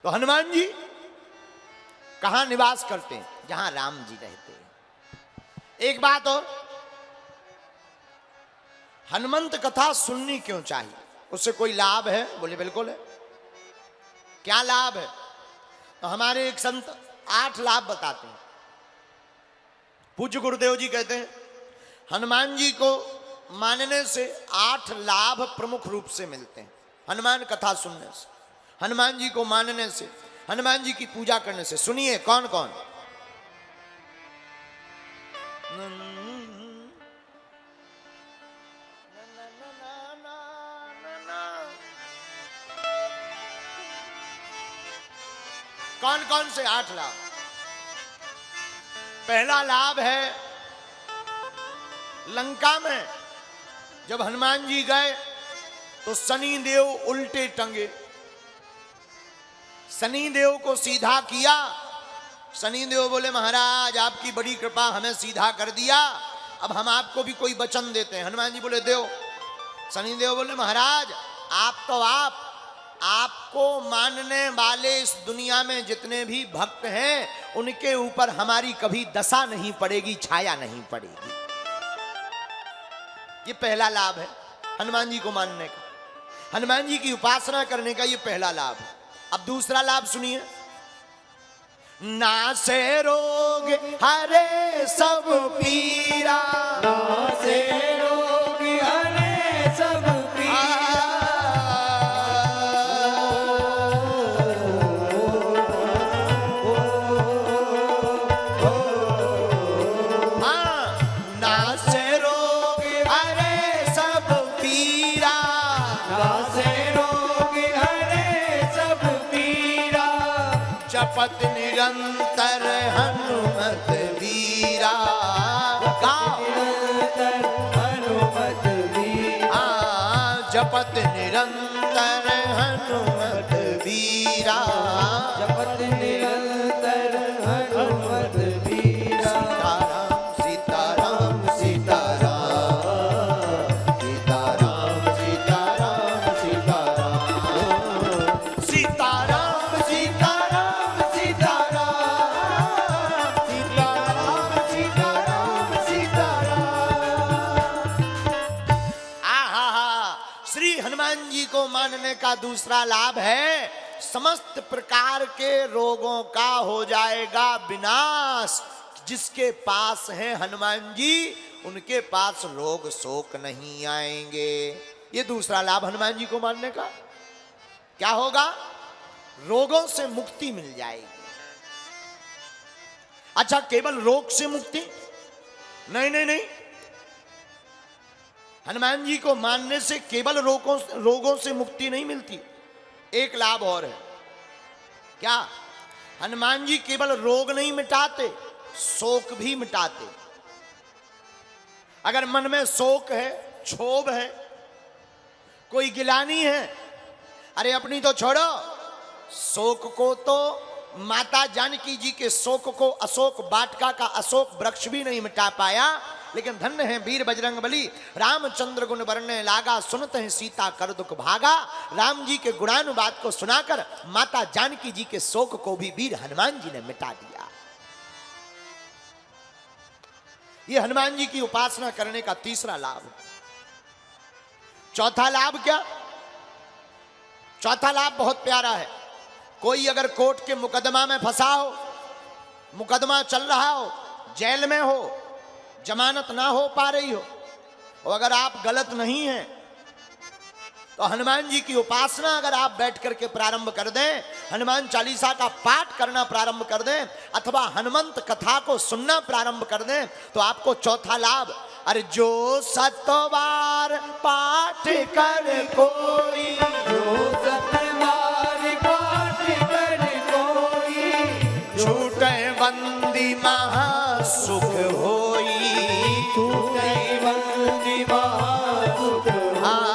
तो हनुमान जी कहां निवास करते हैं? जहां राम जी रहते हैं। एक बात और, हनुमंत कथा सुननी क्यों चाहिए? उससे कोई लाभ है? बोले बिल्कुल है। क्या लाभ है? तो हमारे एक संत 8 लाभ बताते हैं। पूज्य गुरुदेव जी कहते हैं हनुमान जी को मानने से 8 लाभ प्रमुख रूप से मिलते हैं। हनुमान कथा सुनने से, हनुमान जी को मानने से, हनुमान जी की पूजा करने से। सुनिए कौन कौन? कौन कौन से 8 लाभ? पहला लाभ है, लंका में जब हनुमान जी गए तो शनि देव उल्टे टंगे, शनि देव को सीधा किया। शनि देव बोले महाराज आपकी बड़ी कृपा, हमें सीधा कर दिया, अब हम आपको भी कोई वचन देते हैं। हनुमान जी बोले देव। शनि देव बोले महाराज आप तो आपको मानने वाले इस दुनिया में जितने भी भक्त हैं उनके ऊपर हमारी कभी दशा नहीं पड़ेगी, छाया नहीं पड़ेगी। ये पहला लाभ है हनुमान जी को मानने का, हनुमान जी की उपासना करने का। ये पहला लाभ है। अब दूसरा लाभ सुनिए। नासे रोग हरे सब पीरा, नासे रोग हरे सब पीरा। नासे रोग हरे सब पीरा, नासे रोग हरे सब पीरा। जपत निरंतर हनुमत वीरा। निरंतर हनुमत वीरा। जपत निरंतर हनुमत वीरा। जपत निरंतर हनुमत वीरा। सीताराम सीताराम सीताराम सीताराम सीताराम सीताराम सीताराम सीताराम सीताराम सीताराम सीताराम सीताराम। श्री हनुमान जी को मानने का दूसरा लाभ है समस्त प्रकार के रोगों का हो जाएगा विनाश। जिसके पास है हनुमान जी उनके पास रोग शोक नहीं आएंगे। ये दूसरा लाभ हनुमान जी को मानने का। क्या होगा? रोगों से मुक्ति मिल जाएगी। अच्छा, केवल रोग से मुक्ति? नहीं नहीं नहीं, हनुमान जी को मानने से केवल रोगों से मुक्ति नहीं मिलती। एक लाभ और है। क्या? हनुमान जी केवल रोग नहीं मिटाते, शोक भी मिटाते। अगर मन में शोक है, क्षोभ है, कोई गिलानी है, अरे अपनी तो छोड़ो, शोक को तो माता जानकी जी के शोक को अशोक वाटिका का अशोक वृक्ष भी नहीं मिटा पाया। लेकिन धन्य है वीर बजरंगबली, रामचंद्र गुण वर्णने लागा, सुनत है सीता कर दुख भागा। राम जी के गुणानुवाद को सुनाकर माता जानकी जी के शोक को भी वीर हनुमान जी ने मिटा दिया। ये हनुमान जी की उपासना करने का तीसरा लाभ है। चौथा लाभ क्या? चौथा लाभ बहुत प्यारा है। कोई अगर कोर्ट के मुकदमा में फंसा हो, मुकदमा चल रहा हो, जेल में हो, जमानत ना हो पा रही हो, और अगर आप गलत नहीं हैं तो हनुमान जी की उपासना अगर आप बैठ करके प्रारंभ कर दें, हनुमान चालीसा का पाठ करना प्रारंभ कर दें, अथवा हनुमंत कथा को सुनना प्रारंभ कर दें, तो आपको चौथा लाभ, अरे जो 7 बार पाठ कर कोई, जो 7 बार पाठ कर कोई, छूटे बंदी महासुख होई। छूटे बंदी महासुख होई।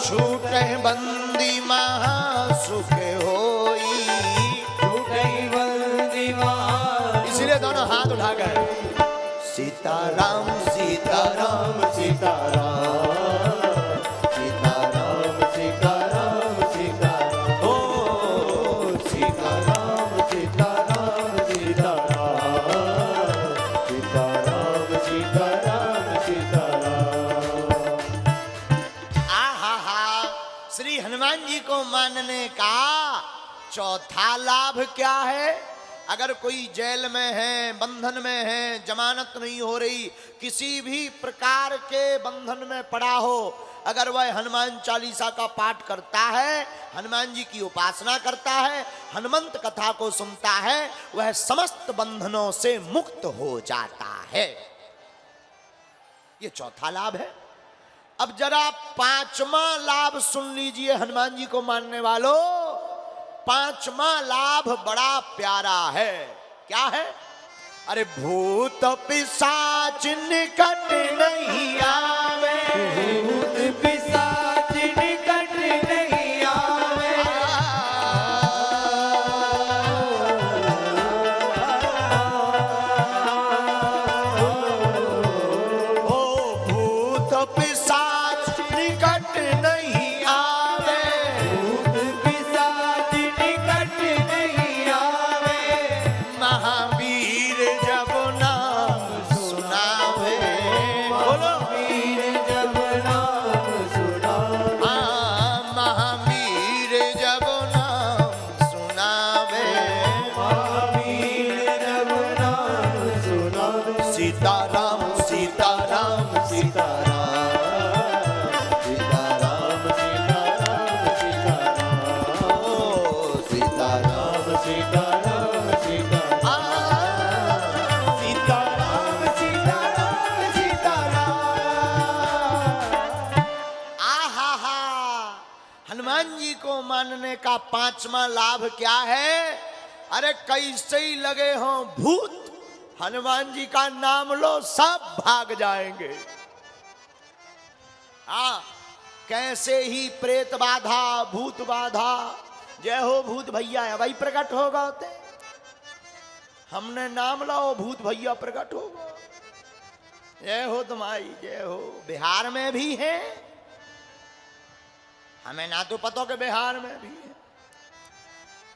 छूटे बंदी महासुख होई। छूटे बंदी महासुख। इसलिए दोनों हाथ उठा कर सीताराम सीताराम सीताराम सीताराम सीताराम सीताराम। ओ मानने का चौथा लाभ क्या है? अगर कोई जेल में है, बंधन में है, जमानत नहीं हो रही, किसी भी प्रकार के बंधन में पड़ा हो, अगर वह हनुमान चालीसा का पाठ करता है, हनुमान जी की उपासना करता है, हनुमंत कथा को सुनता है, वह समस्त बंधनों से मुक्त हो जाता है। ये चौथा लाभ है। अब जरा पांचवा लाभ सुन लीजिए हनुमान जी को मानने वालों। पांचवा लाभ बड़ा प्यारा है। क्या है? अरे भूत पिशाच निकट नहीं आवे, भूत पिशाच निकट नहीं आवे, ओ भूत पिशाच निकट नहीं आवे, भूत पिशाच निकट नहीं आवे, महावीर जब नाम सुनावे। बोलो वीर जब नाम सुनावे, महावीर जब नाम सुनावे, महावीर जब नाम सुनावे, सीताराम सीताराम सीताराम, सीताराम सीताराम सीताराम, ओ सीताराम सीताराम सीताराम, सीताराम सीताराम सीताराम। आहा हा। हनुमान जी को मानने का पांचवा लाभ क्या है? अरे कैसे ही लगे हों भूत, हनुमान जी का नाम लो सब भाग जाएंगे। हाँ, कैसे ही प्रेत बाधा, भूत बाधा, जय हो भूत भैया वही प्रकट होगा होते। हमने नाम लाओ भूत भैया प्रकट होगा। जय हो तुम्हारी जय हो। बिहार में भी है, हमें ना तो पता कि बिहार में भी है।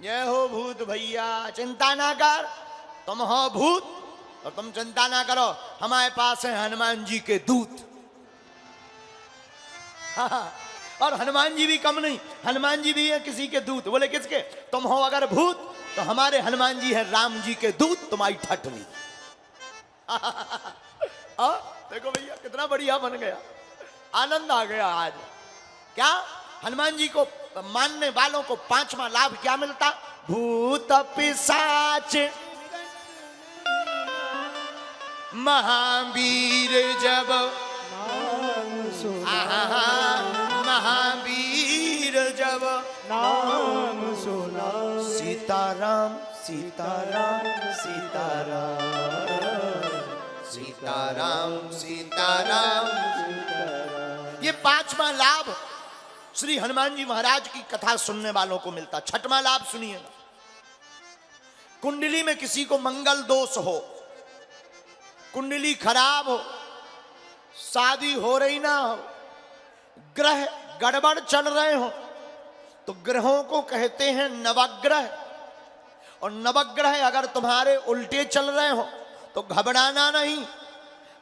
जय हो भूत भैया, चिंता ना कर, तुम हो भूत और तुम चिंता ना करो, हमारे पास है हनुमान जी के दूत। और हनुमान जी भी कम नहीं, हनुमान जी भी है किसी के दूत। बोले किसके? तुम हो अगर भूत तो हमारे हनुमान जी है राम जी के दूत, तुम्हारी ठटली। देखो भैया कितना बढ़िया बन गया, आनंद आ गया आज। क्या हनुमान जी को मानने वालों को पांचवा लाभ क्या मिलता? भूत पिशाच महावीर जब महावीर जब नाम सुना, सीताराम सीताराम सीताराम, सीताराम सीताराम। ये पांचवा लाभ श्री हनुमान जी महाराज की कथा सुनने वालों को मिलता। छठवां लाभ सुनिए। कुंडली में किसी को मंगल दोष हो, कुंडली खराब हो, शादी हो रही ना हो, ग्रह गड़बड़ चल रहे हो, तो ग्रहों को कहते हैं नवग्रह। और नवग्रह अगर तुम्हारे उल्टे चल रहे हो तो घबराना नहीं,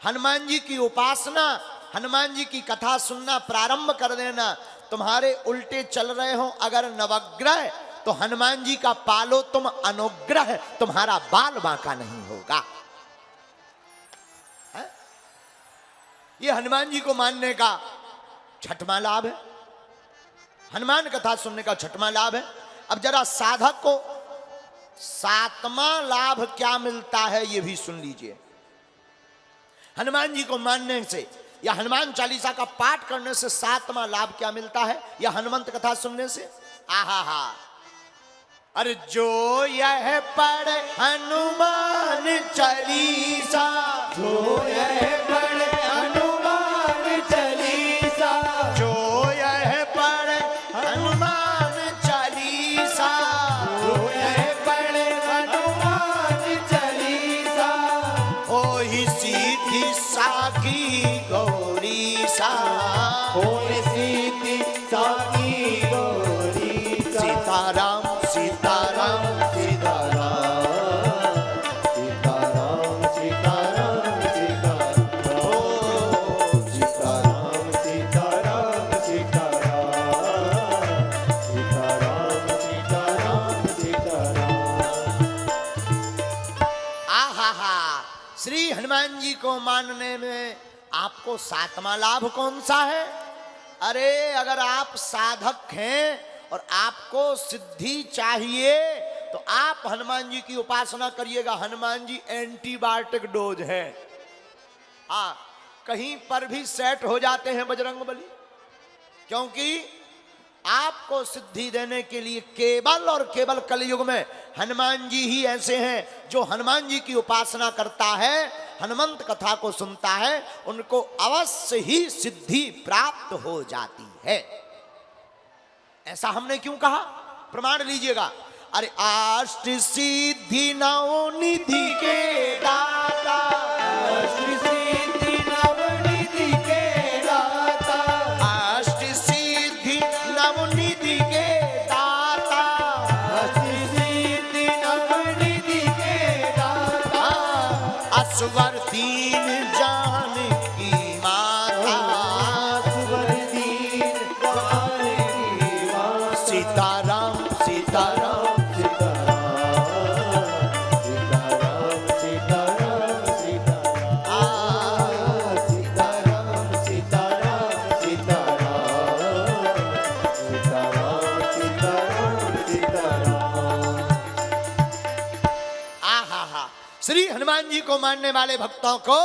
हनुमान जी की उपासना, हनुमान जी की कथा सुनना प्रारंभ कर देना। तुम्हारे उल्टे चल रहे हो अगर नवग्रह, तो हनुमान जी का पालो तुम अनुग्रह, तुम्हारा बाल बांका नहीं होगा। है? ये हनुमान जी को मानने का छठवां लाभ है, हनुमान कथा सुनने का छठवां लाभ है। अब जरा साधक को सातवां लाभ क्या मिलता है ये भी सुन लीजिए। हनुमान जी को मानने से या हनुमान चालीसा का पाठ करने से सातवां लाभ क्या मिलता है, या हनुमंत कथा सुनने से? आहा हा। अरे जो यह पढ़े हनुमान चालीसा, जो यह पढ़े हनुमान चालीसा, जो यह पढ़े हनुमान चालीसा, जो यह पढ़े हनुमान चालीसा, ओही सीधी साकी गौरी सा, होए सीधी साकी गौरी सा। सीताराम सीताराम सीताराम, सीताराम सीताराम सीताराम, ओ श्री हनुमान जी को मानने में आपको सातवां लाभ कौन सा है? अरे अगर आप साधक हैं और आपको सिद्धि चाहिए तो आप हनुमान जी की उपासना करिएगा। हनुमान जी एंटीबायोटिक डोज है। हाँ, कहीं पर भी सेट हो जाते हैं बजरंगबली, क्योंकि आपको सिद्धि देने के लिए केवल और केवल कलयुग में हनुमान जी ही ऐसे हैं जो हनुमान जी की उपासना करता है, हनुमंत कथा को सुनता है, उनको अवश्य ही सिद्धि प्राप्त हो जाती है। ऐसा हमने क्यों कहा? प्रमाण लीजिएगा। अरे अष्ट सिद्धि नवनिधि के दाता, अष्ट सिद्धि नवनिधि के दाता, अष्ट सिद्धि नवनिधि के दाता, अष्ट सिद्धि नवनिधि के दाता, असवर दीन जानकी माता, असवर दीन जानकी माता, सीताराम सीताराम, श्री हनुमान जी को मानने वाले भक्तों को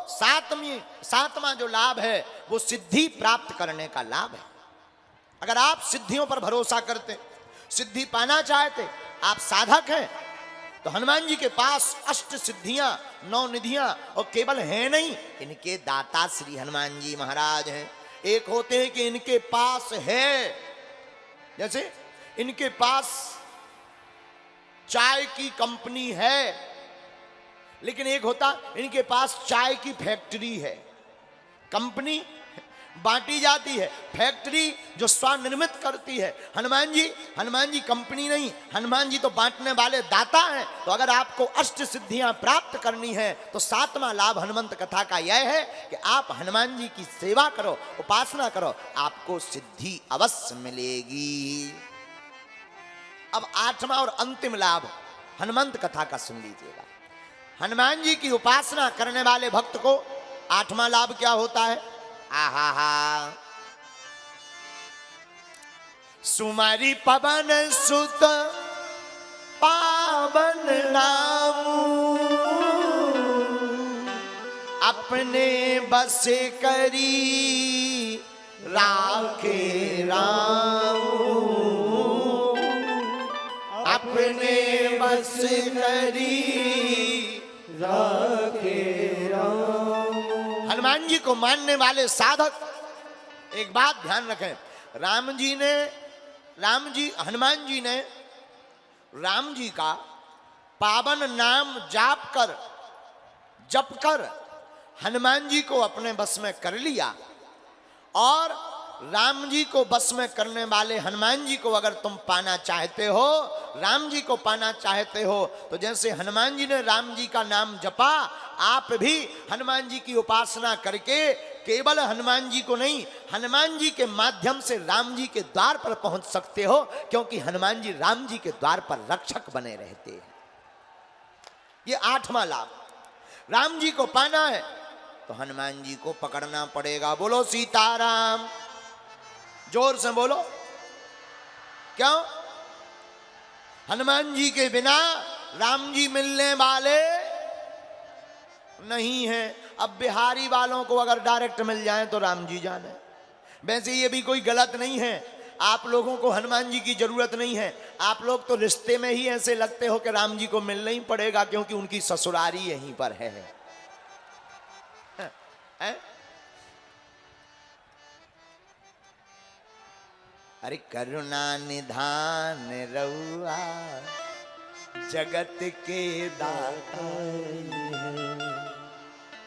सातवां जो लाभ है वो सिद्धि प्राप्त करने का लाभ है। अगर आप सिद्धियों पर भरोसा करते, सिद्धि पाना चाहते, आप साधक हैं, तो हनुमान जी के पास अष्ट सिद्धियां, 9 निधियां और केवल है नहीं, इनके दाता श्री हनुमान जी महाराज हैं। एक होते हैं कि इनके पास है, जैसे इनके पास चाय की कंपनी है, लेकिन एक होता इनके पास चाय की फैक्ट्री है। कंपनी बांटी जाती है, फैक्ट्री जो स्वनिर्मित करती है। हनुमान जी कंपनी नहीं, हनुमान जी तो बांटने वाले दाता हैं। तो अगर आपको अष्ट सिद्धियां प्राप्त करनी है तो सातवां लाभ हनुमंत कथा का यह है कि आप हनुमान जी की सेवा करो, उपासना करो, आपको सिद्धि अवश्य मिलेगी। अब आठवां और अंतिम लाभ हनुमंत कथा का सुन लीजिएगा। हनुमान जी की उपासना करने वाले भक्त को आठवां लाभ क्या होता है? आहा हा, सुमारी पवन सुत पावन नामू, अपने बस करी राखे रामू, अपने बस करी राखे राम। हनुमान जी को मानने वाले साधक एक बात ध्यान रखें, हनुमान जी ने राम जी का पावन नाम जप कर हनुमान जी को अपने बस में कर लिया। और राम जी को बस में करने वाले हनुमान जी को अगर तुम पाना चाहते हो, राम जी को पाना चाहते हो, तो जैसे हनुमान जी ने राम जी का नाम जपा, आप भी हनुमान जी की उपासना करके केवल हनुमान जी को नहीं, हनुमान जी के माध्यम से राम जी के द्वार पर पहुंच सकते हो, क्योंकि हनुमान जी राम जी के द्वार पर रक्षक बने रहते हैं। ये आठवां लाभ। राम जी को पाना है तो हनुमान जी को पकड़ना पड़ेगा। बोलो सीताराम, जोर से बोलो। क्यों? हनुमान जी के बिना राम जी मिलने वाले नहीं हैं। अब बिहारी वालों को अगर डायरेक्ट मिल जाए तो राम जी जाने। वैसे ये भी कोई गलत नहीं है, आप लोगों को हनुमान जी की जरूरत नहीं है। आप लोग तो रिश्ते में ही ऐसे लगते हो कि राम जी को मिलना ही पड़ेगा, क्योंकि उनकी ससुरारी यहीं पर है। अरे करुणा निधान रउआ जगत के दाता।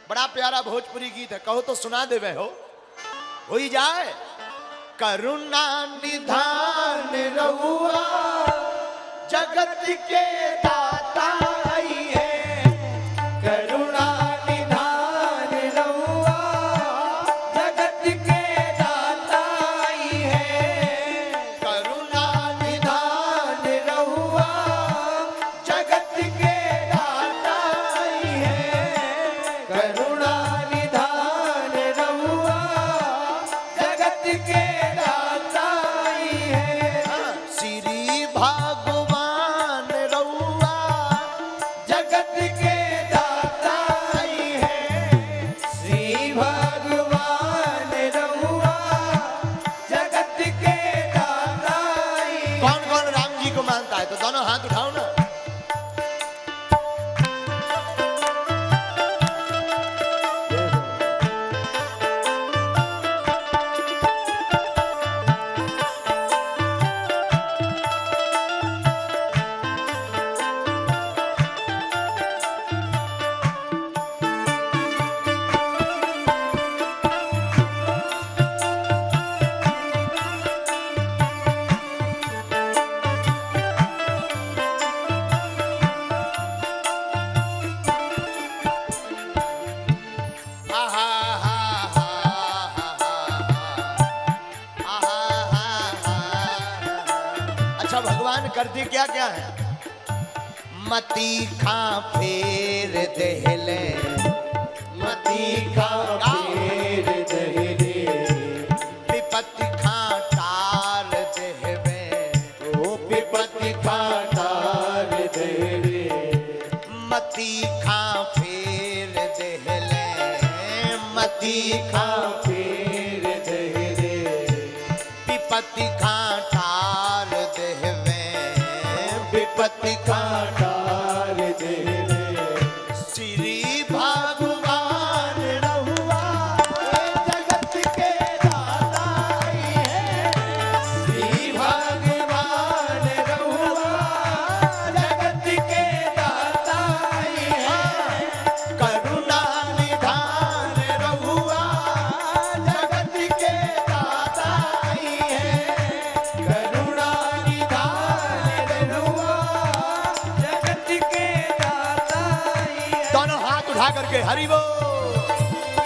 बड़ा प्यारा भोजपुरी गीत है, कहो तो सुना देवे हो ही जाए। करुणा निधान रउआ जगत के दाता है, करुणा निधान रउआ जगत के दाता है, करुणा निधान रउआ जगत के दाता है, हाथ उठाओ ना। अच्छा भगवान करते क्या क्या है? मती खा फेर देहले, मती खा फेर दहले, विपत्ति खा टार देहवे, ओ विपत्ति खा टार दहले, मती खा फेर देहले, मती खा फेर दहले, विपत्ति खा टार देहवे, विपत्ति खा टार दहले, श्री भगवान रहुआ जगत के दाता ही है, श्री भगवान रहुआ जगत के दाता ही है, करुणा निधान रहुआ जगत के दाता ही है, करुणा निधान रहुआ जगत के दाता ही है। दोनों हाथ उठा करके हरि बोल।